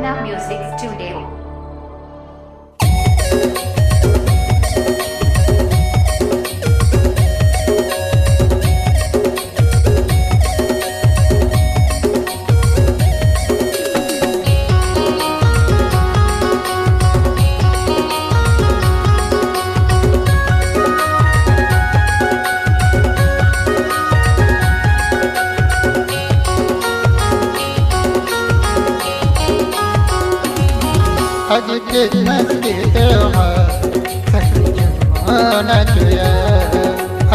Archana Music Studio. आज Christmas के त्योहार मना जोया।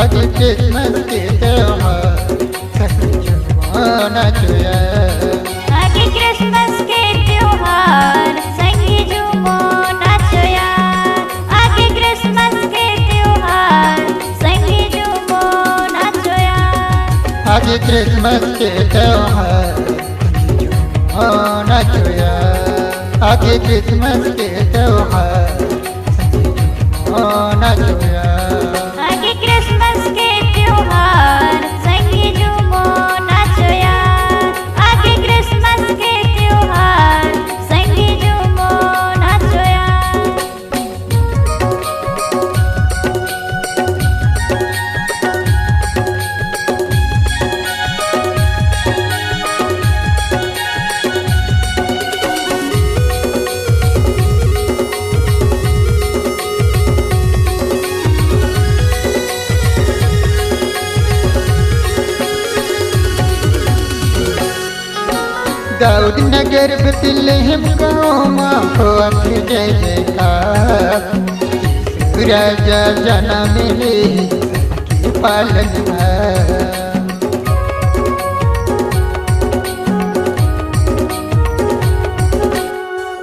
आज क्रिसमस के त्योहार मना जोया। आगे क्रिसमस के त्योहार संगी झूमो नाचो यार। आगे क्रिसमस के त्योहार संगी झूमो नाचो यार। आज क्रिसमस के त्योहार मना जोया। आज क्रिसमस के त्योहार मना जोया। आगे क्रिसमस के त्योहार संगी झूमो नाचो यार। आगे क्रिसमस के त्योहार संगी झूमो नाचो यार। दाऊद नगर बतलेहम गाँव माँ हो जय जयकार। राजा जना मिले सबके पालनहार।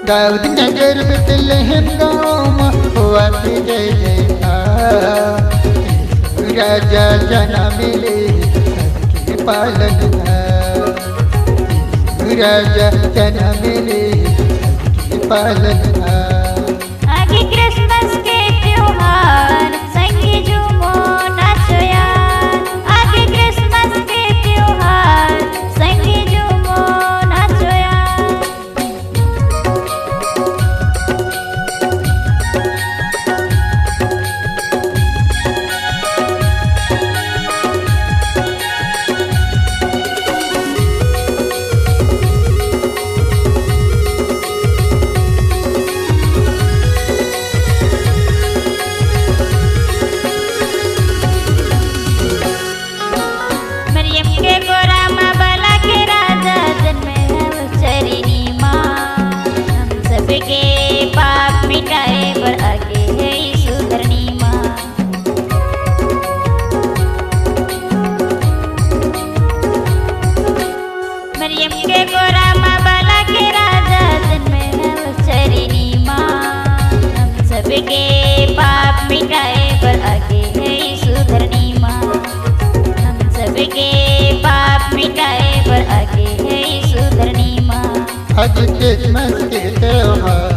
दाऊद नगर बतलेहम गाँव माँ हो जय जयकार। राजा जना मिले सबके पालनहार। राजा जना मिले सबके पालनहार। आगे क्रिसमस के त्योहार संगी झूमो नाचो यार। आगे क्रिसमस के त्योहार संगी झूमो नाचो यार। मरियम के गोरा माँ बाला के राजा जन्मे चरिनी माँ। हम सबके पाप मिटाए पर आगे है यीशु धरनी माँ। मरियम के गोरा माँ बाला के राजा जन्मे चरिनी माँ। हम सबके पाप मिटाए पर आगे है यीशु धरनी माँ। सबके पाप मिटाए पर आगे है यीशु धरनी माँ। आज क्रिसमस के त्योहार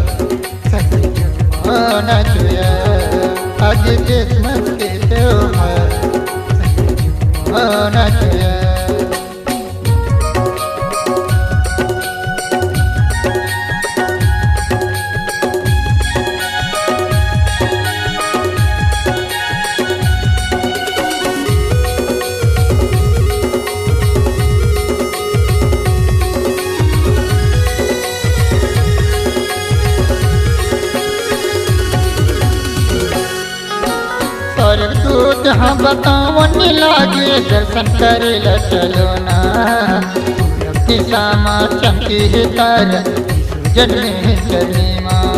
मना जोया। आज क्रिसमस के त्योहार मना जोया। स्वर्गदूत हाँ बतावन लागे दर्शन करे ला चलो ना। दिशा माँ चमकी है तारा जन्मे है चली माँ।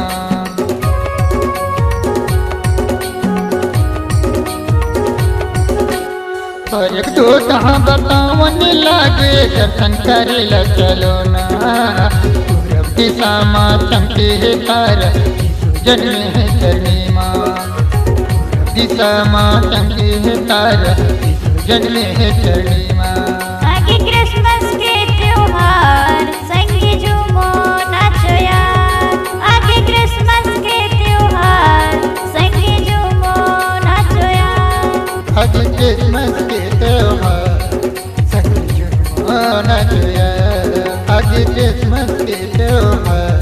स्वर्गदूत हाँ बतावन लागे दर्शन करे ला चलो ना। दिशा माँ चमकी है तारा जन्मे है चली माँ। दिशा माँ चमकी है तारा जन्मे है चली माँ। आगे क्रिसमस के त्योहार संगी झूमो नाचो यार। आगे क्रिसमस के त्योहार संगी झूमो नाचो यार। आज क्रिसमस के त्योहार मना जोया। आज क्रिसमस के त्योहार